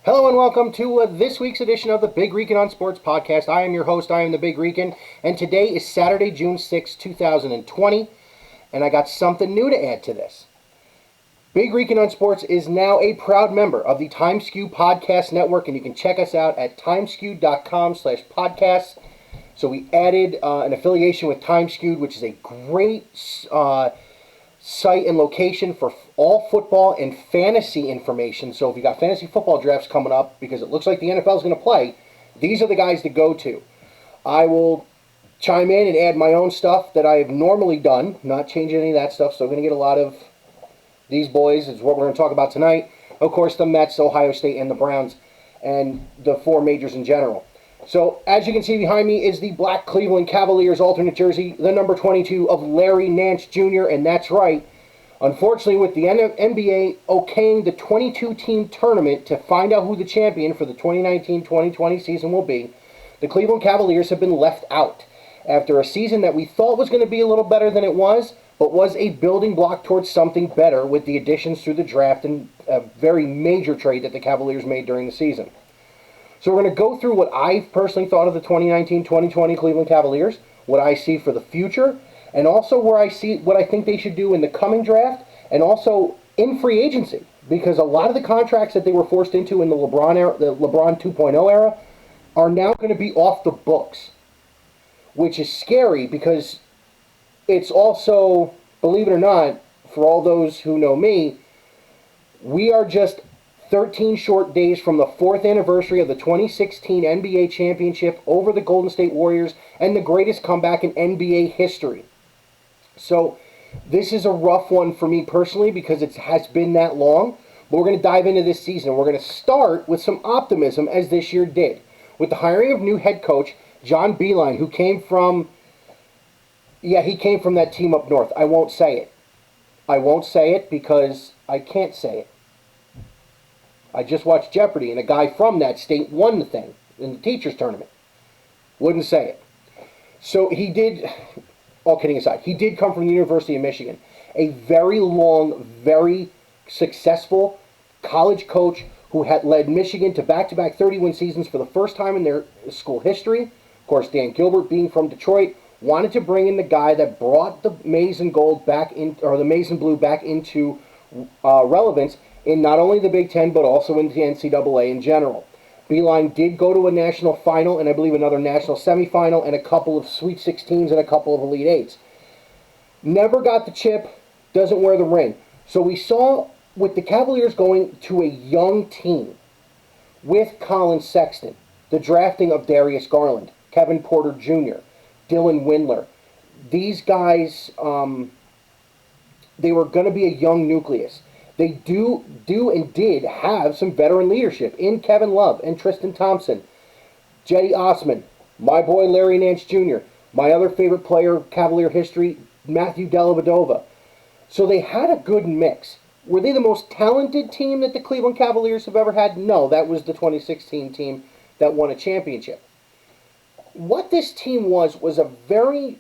Hello and welcome to this week's edition of the Big Rican on Sports podcast. I am your host, I am the Big Rican, and today is Saturday, June 6, 2020, and I got something new to add to this. Big Rican on Sports is now a proud member of the TimeSkew Podcast Network, and you can check us out at timeskew.com/podcasts. So we added an affiliation with TimeSkew, which is a great site and location for all football and fantasy information. So if you got fantasy football drafts coming up, because it looks like the NFL is going to play, these are the guys to go to. I will chime in and add my own stuff that I have normally done, not changing any of that stuff. So we're going to get a lot of these boys, is what we're going to talk about tonight. Of course, the Mets, Ohio State, and the Browns, and the four majors in general. So, as you can see behind me is the black Cleveland Cavaliers alternate jersey, the number 22 of Larry Nance Jr., and that's right. Unfortunately, with the NBA okaying the 22-team tournament to find out who the champion for the 2019-2020 season will be, the Cleveland Cavaliers have been left out after a season that we thought was going to be a little better than it was, but was a building block towards something better with the additions through the draft and a very major trade that the Cavaliers made during the season. So we're going to go through what I've personally thought of the 2019-2020 Cleveland Cavaliers, what I see for the future, and also where I see what I think they should do in the coming draft, and also in free agency, because a lot of the contracts that they were forced into in the LeBron era, the LeBron 2.0 era, are now going to be off the books, which is scary because it's also, believe it or not, for all those who know me, we are just 13 short days from the 4th anniversary of the 2016 NBA championship over the Golden State Warriors and the greatest comeback in NBA history. So this is a rough one for me personally because it has been that long. But we're going to dive into this season. We're going to start with some optimism, as this year did, with the hiring of new head coach John Beilein, who came from, he came from that team up north. I won't say it. I won't say it because I can't say it. I just watched Jeopardy, and a guy from that state won the thing in the teacher's tournament. Wouldn't say it. So he did, all kidding aside, he did come from the University of Michigan. A very long, very successful college coach who had led Michigan to back-to-back 30-win seasons for the first time in their school history. Of course, Dan Gilbert, being from Detroit, wanted to bring in the guy that brought the maize and gold back in, or the maize and blue back into relevance in not only the Big Ten, but also in the NCAA in general. Beilein did go to a national final, and I believe another national semifinal, and a couple of Sweet 16s and a couple of Elite 8s. Never got the chip, doesn't wear the ring. So we saw, with the Cavaliers going to a young team, with Colin Sexton, the drafting of Darius Garland, Kevin Porter Jr., Dylan Windler. These guys, they were going to be a young nucleus. They do and did have some veteran leadership in Kevin Love and Tristan Thompson, Jetty Osman, my boy Larry Nance Jr., my other favorite player of Cavalier history, Matthew Dellavedova. So they had a good mix. Were they the most talented team that the Cleveland Cavaliers have ever had? No, that was the 2016 team that won a championship. What this team was a very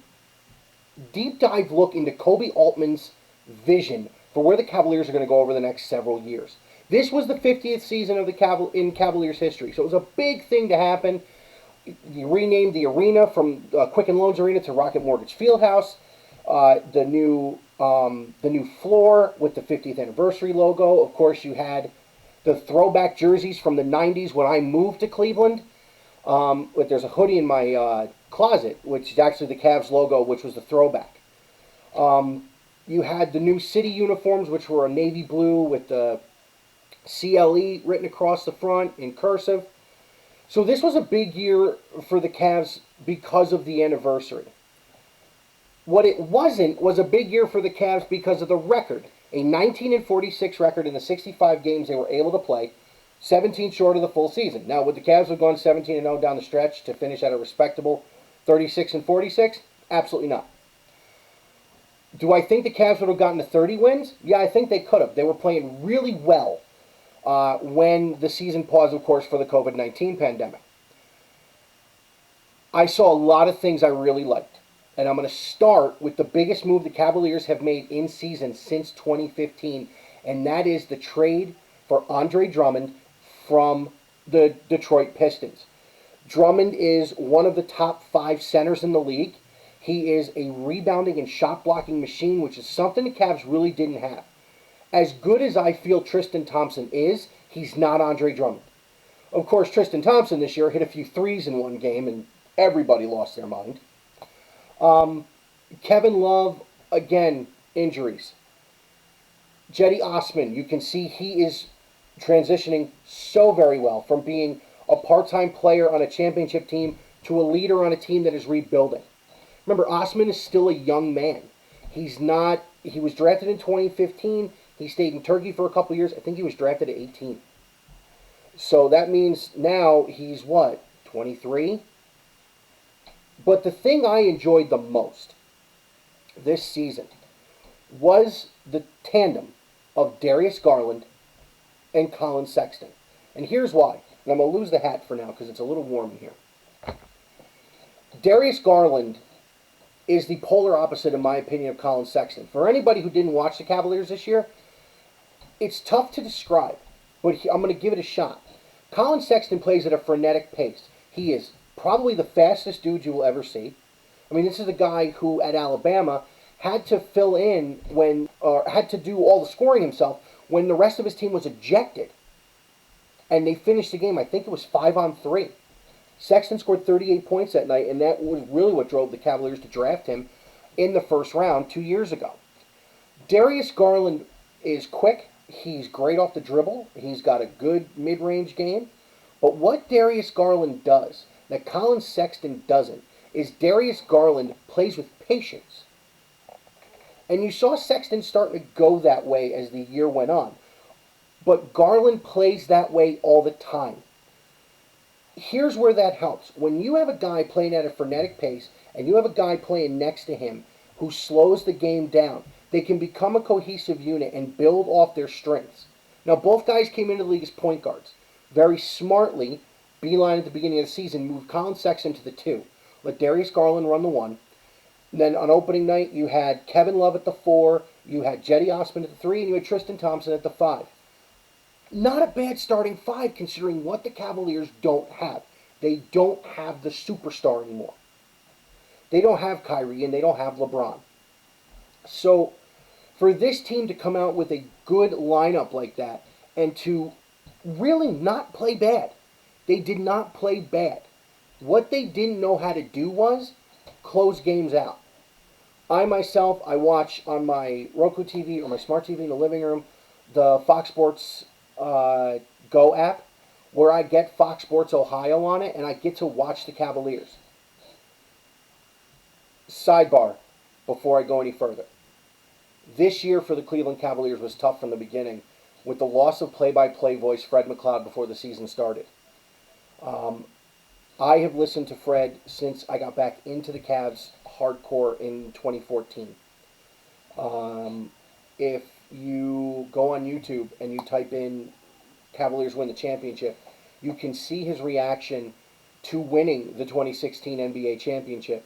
deep dive look into Kobe Altman's vision for where the Cavaliers are going to go over the next several years. This was the 50th season of in Cavaliers history, so it was a big thing to happen. You renamed the arena from Quicken Loans Arena to Rocket Mortgage Fieldhouse. The new floor with the 50th anniversary logo. Of course, you had the throwback jerseys from the 90s when I moved to Cleveland. But there's a hoodie in my closet, which is actually the Cavs logo, which was the throwback. You had the new city uniforms, which were a navy blue with the CLE written across the front in cursive. So this was a big year for the Cavs because of the anniversary. What it wasn't was a big year for the Cavs because of the record. A 19-46 record in the 65 games they were able to play, 17 short of the full season. Now, would the Cavs have gone 17-0 down the stretch to finish at a respectable 36-46? Absolutely not. Do I think the Cavs would have gotten to 30 wins? Yeah, I think they could have. They were playing really well when the season paused, of course, for the COVID-19 pandemic. I saw a lot of things I really liked. And I'm going to start with the biggest move the Cavaliers have made in season since 2015, and that is the trade for Andre Drummond from the Detroit Pistons. Drummond is one of the top 5 centers in the league. He is a rebounding and shot blocking machine, which is something the Cavs really didn't have. As good as I feel Tristan Thompson is, he's not Andre Drummond. Of course, Tristan Thompson this year hit a few threes in one game, and everybody lost their mind. Kevin Love, again, injuries. Jetty Osman, you can see he is transitioning so very well from being a part-time player on a championship team to a leader on a team that is rebuilding. Remember, Osman is still a young man. He was drafted in 2015. He stayed in Turkey for a couple years. I think he was drafted at 18. So that means now he's what, 23? But the thing I enjoyed the most this season was the tandem of Darius Garland and Colin Sexton. And here's why. And I'm going to lose the hat for now because it's a little warm in here. Darius Garland is the polar opposite, in my opinion, of Colin Sexton. For anybody who didn't watch the Cavaliers this year, it's tough to describe, but I'm going to give it a shot. Colin Sexton plays at a frenetic pace. He is probably the fastest dude you will ever see. I mean, this is a guy who, at Alabama, had to fill in or had to do all the scoring himself when the rest of his team was ejected. And they finished the game, I think it was 5-on-3. Sexton scored 38 points that night, and that was really what drove the Cavaliers to draft him in the first round 2 years ago. Darius Garland is quick. He's great off the dribble. He's got a good mid-range game. But what Darius Garland does that Colin Sexton doesn't is Darius Garland plays with patience. And you saw Sexton starting to go that way as the year went on. But Garland plays that way all the time. Here's where that helps. When you have a guy playing at a frenetic pace and you have a guy playing next to him who slows the game down, they can become a cohesive unit and build off their strengths. Now, both guys came into the league as point guards. Very smartly, Beeline at the beginning of the season moved Colin Sexton to the 2. Let Darius Garland run the 1. And then on opening night, you had Kevin Love at the 4, you had Jetty Osman at the 3, and you had Tristan Thompson at the 5. Not a bad starting 5 considering what the Cavaliers don't have. They don't have the superstar anymore. They don't have Kyrie and they don't have LeBron. So for this team to come out with a good lineup like that and to really not play bad. They did not play bad. What they didn't know how to do was close games out. I watch on my Roku TV or my smart TV in the living room the Fox Sports Go app, where I get Fox Sports Ohio on it, and I get to watch the Cavaliers. Sidebar, before I go any further. This year for the Cleveland Cavaliers was tough from the beginning, with the loss of play-by-play voice Fred McLeod before the season started. I have listened to Fred since I got back into the Cavs hardcore in 2014. If you go on YouTube and you type in Cavaliers win the championship, you can see his reaction to winning the 2016 NBA championship.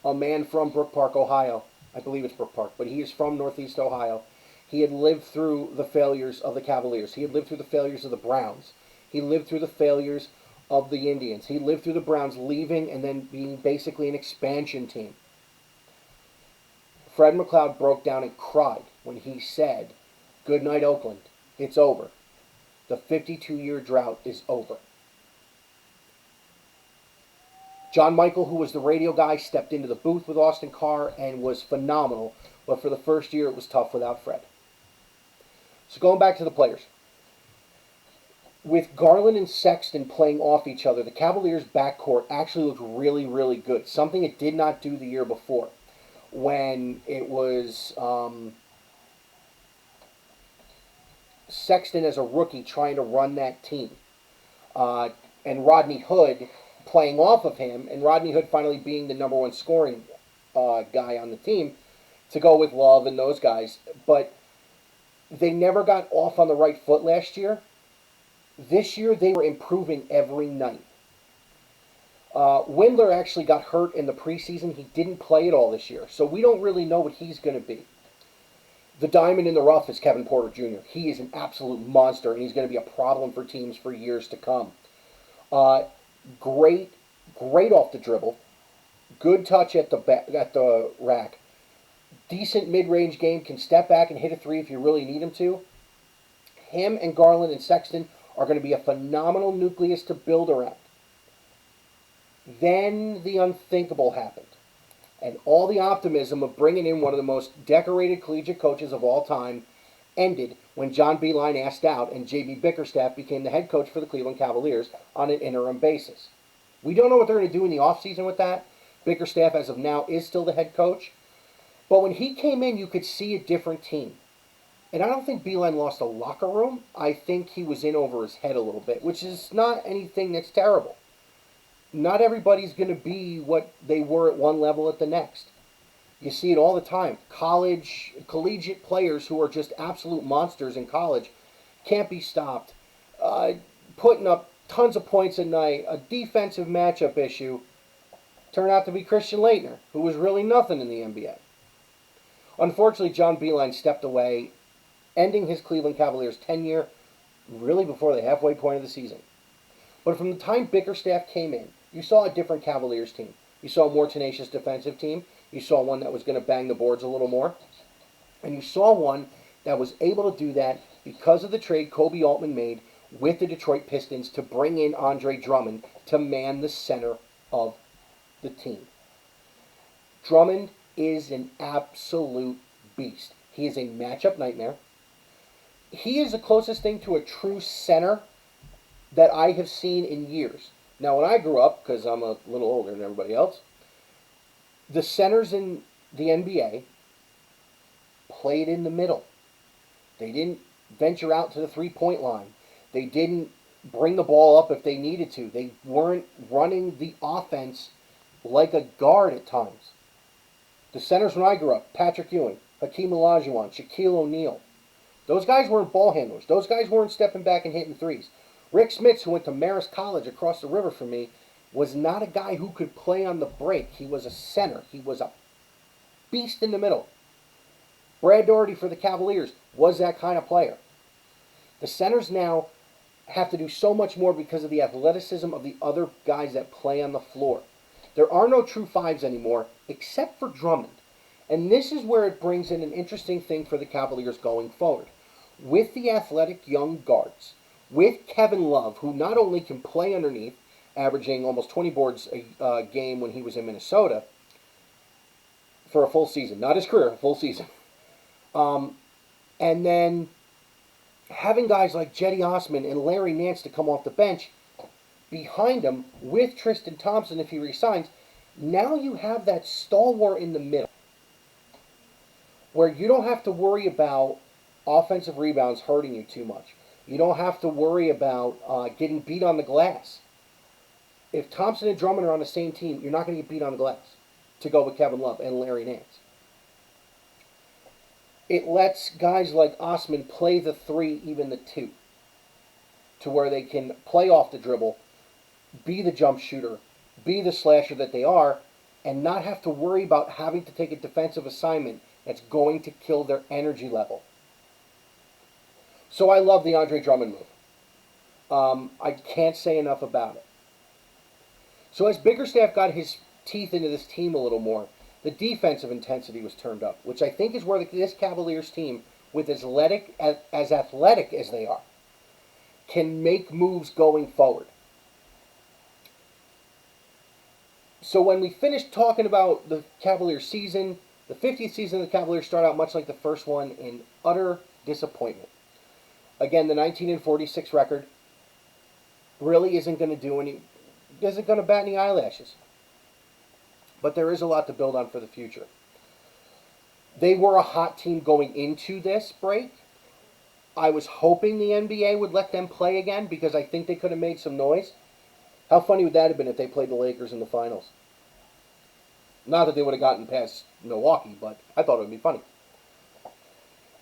A man from Brook Park, Ohio. I believe it's Brook Park, but he is from Northeast Ohio. He had lived through the failures of the Cavaliers. He had lived through the failures of the Browns. He lived through the failures of the Indians. He lived through the Browns leaving and then being basically an expansion team. Fred McLeod broke down and cried when he said, "Good night, Oakland. It's over. The 52-year drought is over." John Michael, who was the radio guy, stepped into the booth with Austin Carr and was phenomenal, but for the first year it was tough without Fred. So going back to the players. With Garland and Sexton playing off each other, the Cavaliers' backcourt actually looked really, really good. Something it did not do the year before, when it was Sexton as a rookie trying to run that team. And Rodney Hood playing off of him, and Rodney Hood finally being the number one scoring guy on the team to go with Love and those guys. But they never got off on the right foot last year. This year they were improving every night. Windler actually got hurt in the preseason. He didn't play at all this year, so we don't really know what he's going to be. The diamond in the rough is Kevin Porter Jr. He is an absolute monster, and he's going to be a problem for teams for years to come. Uh, great, great off the dribble. Good touch at the rack. Decent mid-range game. Can step back and hit a three if you really need him to. Him and Garland and Sexton are going to be a phenomenal nucleus to build around. Then the unthinkable happened. And all the optimism of bringing in one of the most decorated collegiate coaches of all time ended when John Beilein asked out and J.B. Bickerstaff became the head coach for the Cleveland Cavaliers on an interim basis. We don't know what they're going to do in the offseason with that. Bickerstaff, as of now, is still the head coach. But when he came in, you could see a different team. And I don't think Beilein lost a locker room. I think he was in over his head a little bit, which is not anything that's terrible. Not everybody's going to be what they were at one level at the next. You see it all the time. Collegiate players who are just absolute monsters in college can't be stopped. Putting up tons of points a night, a defensive matchup issue, turned out to be Christian Laettner, who was really nothing in the NBA. Unfortunately, John Beilein stepped away, ending his Cleveland Cavaliers tenure really before the halfway point of the season. But from the time Bickerstaff came in, you saw a different Cavaliers team. You saw a more tenacious defensive team. You saw one that was going to bang the boards a little more. And you saw one that was able to do that because of the trade Kobe Altman made with the Detroit Pistons to bring in Andre Drummond to man the center of the team. Drummond is an absolute beast. He is a matchup nightmare. He is the closest thing to a true center that I have seen in years. Now, when I grew up, because I'm a little older than everybody else, the centers in the NBA played in the middle. They didn't venture out to the three-point line. They didn't bring the ball up if they needed to. They weren't running the offense like a guard at times. The centers when I grew up, Patrick Ewing, Hakeem Olajuwon, Shaquille O'Neal, those guys weren't ball handlers. Those guys weren't stepping back and hitting threes. Rick Smits, who went to Marist College across the river from me, was not a guy who could play on the break. He was a center. He was a beast in the middle. Brad Daugherty for the Cavaliers was that kind of player. The centers now have to do so much more because of the athleticism of the other guys that play on the floor. There are no true fives anymore, except for Drummond. And this is where it brings in an interesting thing for the Cavaliers going forward. With the athletic young guards, with Kevin Love, who not only can play underneath, averaging almost 20 boards a game when he was in Minnesota for a full season. Not his career, a full season. And then having guys like Jetty Osman and Larry Nance to come off the bench behind him with Tristan Thompson if he resigns, now you have that stalwart in the middle where you don't have to worry about offensive rebounds hurting you too much. You don't have to worry about getting beat on the glass. If Thompson and Drummond are on the same team, you're not going to get beat on the glass to go with Kevin Love and Larry Nance. It lets guys like Osman play the three, even the two, to where they can play off the dribble, be the jump shooter, be the slasher that they are, and not have to worry about having to take a defensive assignment that's going to kill their energy level. So I love the Andre Drummond move. I can't say enough about it. So as Bickerstaff got his teeth into this team a little more, the defensive intensity was turned up, which I think is where this Cavaliers team, with as athletic as they are, can make moves going forward. So when we finish talking about the Cavaliers season, the 50th season of the Cavaliers start out much like the first one in utter disappointment. Again, the 1946 record really isn't going to bat any eyelashes. But there is a lot to build on for the future. They were a hot team going into this break. I was hoping the NBA would let them play again because I think they could have made some noise. How funny would that have been if they played the Lakers in the finals? Not that they would have gotten past Milwaukee, but I thought it would be funny.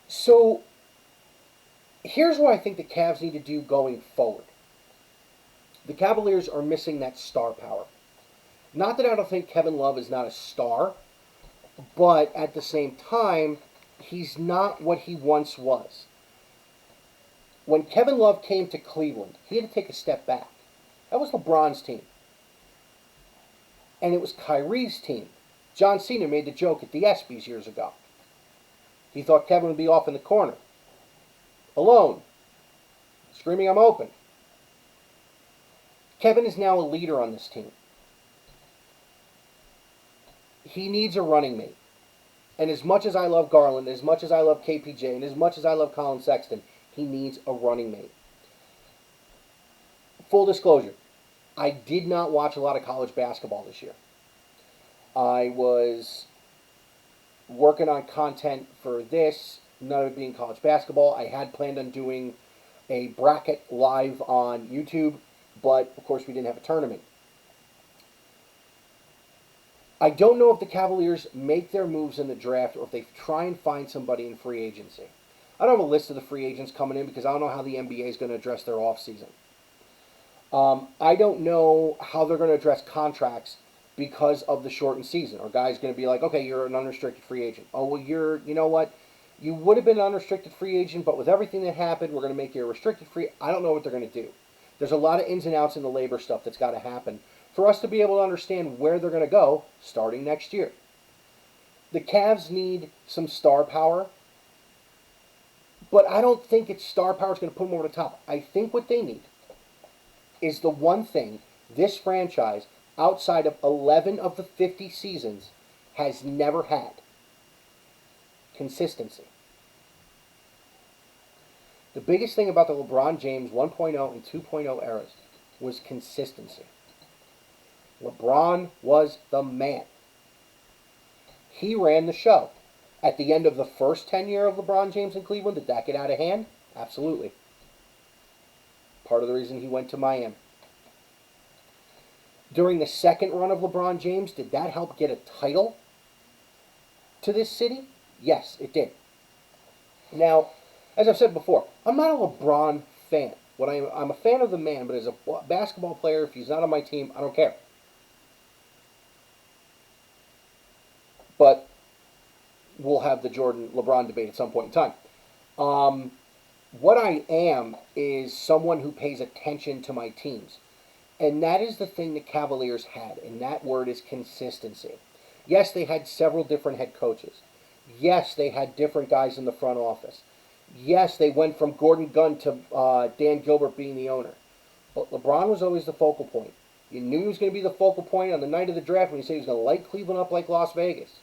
So, here's what I think the Cavs need to do going forward. The Cavaliers are missing that star power. Not that I don't think Kevin Love is not a star, but at the same time, He's not what he once was. When Kevin Love came to Cleveland, he had to take a step back. That was LeBron's team. And it was Kyrie's team. John Cena made the joke at the ESPYs years ago. He thought Kevin would be off in the corner, alone, screaming, "I'm open." Kevin is now a leader on this team. He needs a running mate. And as much as I love Garland, as much as I love KPJ, and as much as I love Colin Sexton, he needs a running mate. Full disclosure, I did not watch a lot of college basketball this year. I was working on content for this, none of it being college basketball. I had planned on doing a bracket live on YouTube, but of course we didn't have a tournament. I don't know if the Cavaliers make their moves in the draft or if they try and find somebody in free agency. I don't have a list of the free agents coming in because I don't know how the NBA is going to address their offseason. I don't know how they're going to address contracts because of the shortened season. Are guys going to be like, okay, you're an unrestricted free agent. Oh, well, you know what? You would have been an unrestricted free agent, but with everything that happened, we're going to make you a restricted free. I don't know what they're going to do. There's a lot of ins and outs in the labor stuff that's got to happen for us to be able to understand where they're going to go starting next year. The Cavs need some star power, but I don't think it's star power is going to put them over the top. I think what they need is the one thing this franchise, outside of 11 of the 50 seasons, has never had: consistency. The biggest thing about the LeBron James 1.0 and 2.0 eras was consistency. LeBron was the man. He ran the show. At the end of the first tenure of LeBron James in Cleveland, did that get out of hand? Absolutely. Part of the reason he went to Miami. During the second run of LeBron James, did that help get a title to this city? Yes, it did. Now, as I've said before, I'm not a LeBron fan. I'm a fan of the man, but as a basketball player, if he's not on my team, I don't care. But we'll have the Jordan-LeBron debate at some point in time. What I am is someone who pays attention to my teams. And that is the thing the Cavaliers had, and that word is consistency. Yes, they had several different head coaches. Yes, they had different guys in the front office. Yes, they went from Gordon Gunn to Dan Gilbert being the owner. But LeBron was always the focal point. You knew he was going to be the focal point on the night of the draft when he said he was going to light Cleveland up like Las Vegas.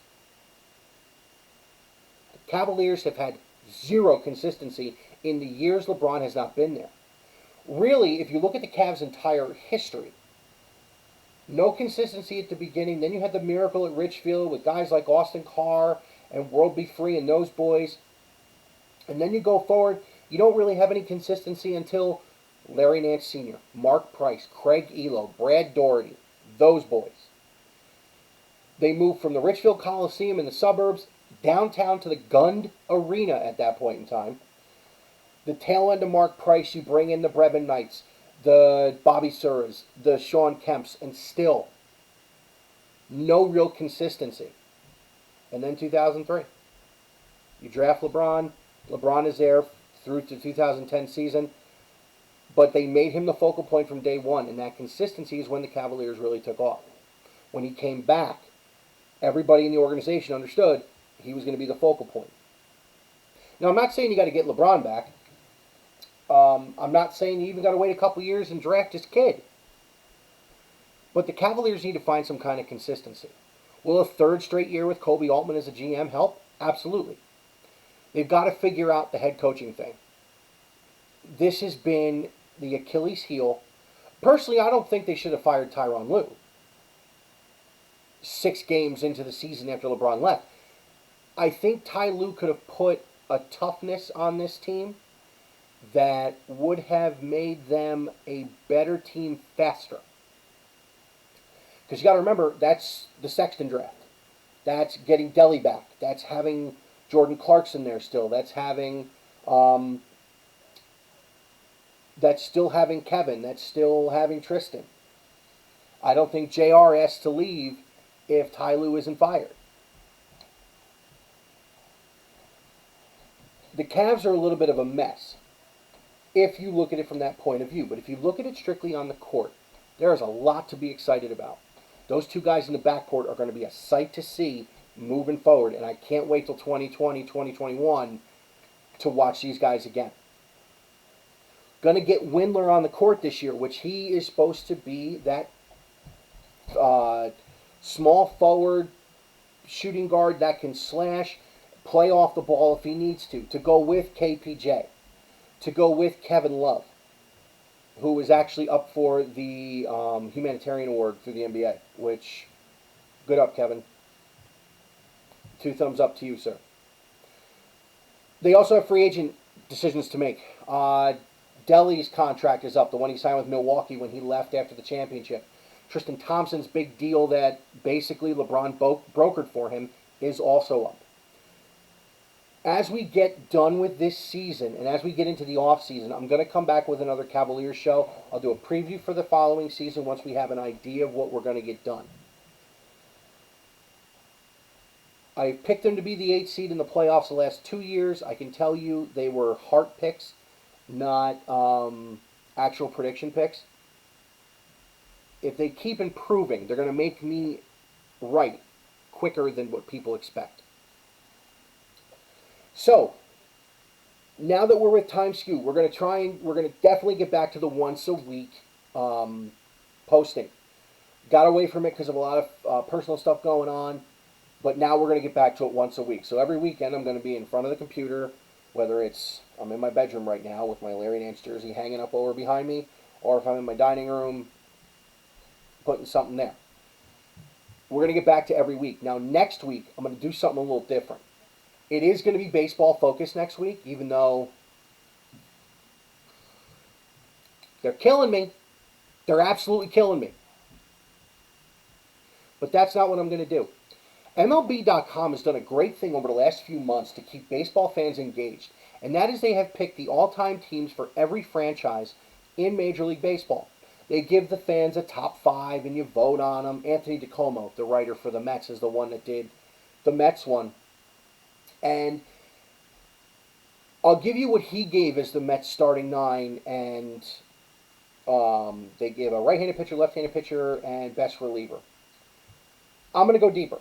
The Cavaliers have had zero consistency in the years LeBron has not been there. Really, if you look at the Cavs' entire history, no consistency at the beginning. Then you had the miracle at Richfield with guys like Austin Carr and World Be Free and those boys. And then you go forward, you don't really have any consistency until Larry Nance Sr., Mark Price, Craig Elo, Brad Daugherty, those boys. They moved from the Richfield Coliseum in the suburbs downtown to the Gund Arena at that point in time. The tail end of Mark Price, you bring in the Brevin Knights, the Bobby Suras, the Sean Kemps, and still no real consistency. And then 2003. You draft LeBron. LeBron is there through to 2010 season. But they made him the focal point from day one, and that consistency is when the Cavaliers really took off. When he came back, everybody in the organization understood he was going to be the focal point. Now, I'm not saying you got to get LeBron back. I'm not saying you even got to wait a couple years and draft his kid. But the Cavaliers need to find some kind of consistency. Will a third straight year with Kobe Altman as a GM help? Absolutely. They've got to figure out the head coaching thing. This has been the Achilles heel. Personally, I don't think they should have fired Tyronn Lue 6 games into the season after LeBron left. I think Ty Lue could have put a toughness on this team that would have made them a better team faster. Because you got to remember, that's the Sexton draft. That's getting Delly back. That's having Jordan Clarkson there still. That's having, that's still having Kevin. That's still having Tristan. I don't think JR has to leave if Ty Lue isn't fired. Cavs are a little bit of a mess if you look at it from that point of view. But if you look at it strictly on the court, there is a lot to be excited about. Those two guys in the backcourt are going to be a sight to see moving forward, and I can't wait till 2020, 2021 to watch these guys again. Going to get Windler on the court this year, which he is supposed to be that small forward shooting guard that can slash, play off the ball if he needs to go with KPJ, to go with Kevin Love, who is actually up for the humanitarian award through the NBA, which, good up, Kevin. 2 thumbs up to you, sir. They also have free agent decisions to make. Delly's contract is up, the one he signed with Milwaukee when he left after the championship. Tristan Thompson's big deal that basically LeBron brokered for him is also up. As we get done with this season and as we get into the offseason, I'm going to come back with another Cavaliers show. I'll do a preview for the following season once we have an idea of what we're going to get done. I picked them to be the 8th seed in the playoffs the last 2 years. I can tell you they were heart picks, not actual prediction picks. If they keep improving, they're going to make me right quicker than what people expect. So, now that we're with Time Scoot, we're going to definitely get back to the once a week posting. Got away from it because of a lot of personal stuff going on, but now we're going to get back to it once a week. So every weekend I'm going to be in front of the computer, whether it's I'm in my bedroom right now with my Larry Nance jersey hanging up over behind me, or if I'm in my dining room putting something there. We're going to get back to every week. Now next week I'm going to do something a little different. It is going to be baseball focused next week, even though they're killing me. They're absolutely killing me. But that's not what I'm going to do. MLB.com has done a great thing over the last few months to keep baseball fans engaged, and that is they have picked the all-time teams for every franchise in Major League Baseball. They give the fans a top 5, and you vote on them. Anthony DiComo, the writer for the Mets, is the one that did the Mets one. And I'll give you what he gave as the Mets starting 9, and they gave a right-handed pitcher, left-handed pitcher, and best reliever. I'm going to go deeper.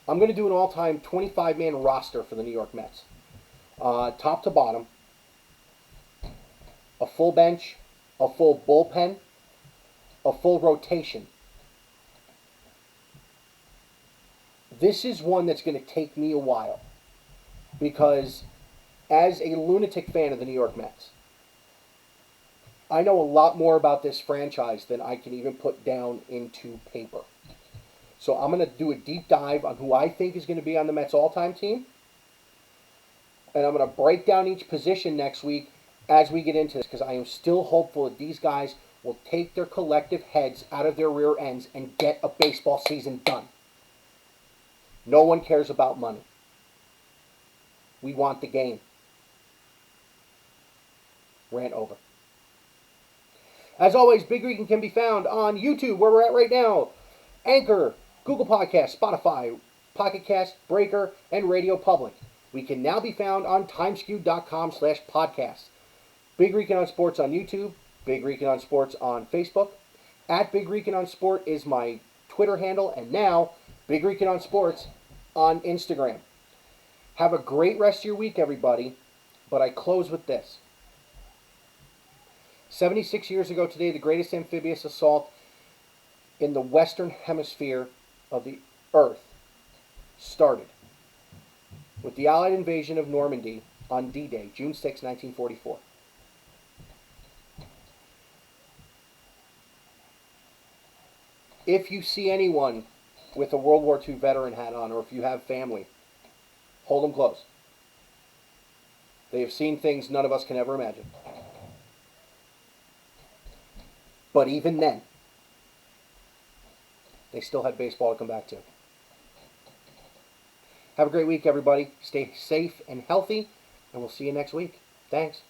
I'm going to do an all-time 25-man roster for the New York Mets. Top to bottom, a full bench, a full bullpen, a full rotation. This is one that's going to take me a while because as a lunatic fan of the New York Mets, I know a lot more about this franchise than I can even put down into paper. So I'm going to do a deep dive on who I think is going to be on the Mets all-time team. And I'm going to break down each position next week as we get into this because I am still hopeful that these guys will take their collective heads out of their rear ends and get a baseball season done. No one cares about money. We want the game. Rant over. As always, Big Rican can be found on YouTube, where we're at right now, Anchor, Google Podcasts, Spotify, Pocket Cast, Breaker, and Radio Public. We can now be found on timeskew.com/podcasts. Big Rican on Sports on YouTube, Big Rican on Sports on Facebook. At Big Rican on Sport is my Twitter handle, and now Big Rican on Sports on Instagram. Have a great rest of your week, everybody. But I close with this. 76 years ago today, the greatest amphibious assault in the western hemisphere of the Earth started with the Allied invasion of Normandy on D-Day, June 6, 1944. If you see anyone with a World War II veteran hat on, or if you have family, hold them close. They have seen things none of us can ever imagine. But even then, they still had baseball to come back to. Have a great week, everybody. Stay safe and healthy, and we'll see you next week. Thanks.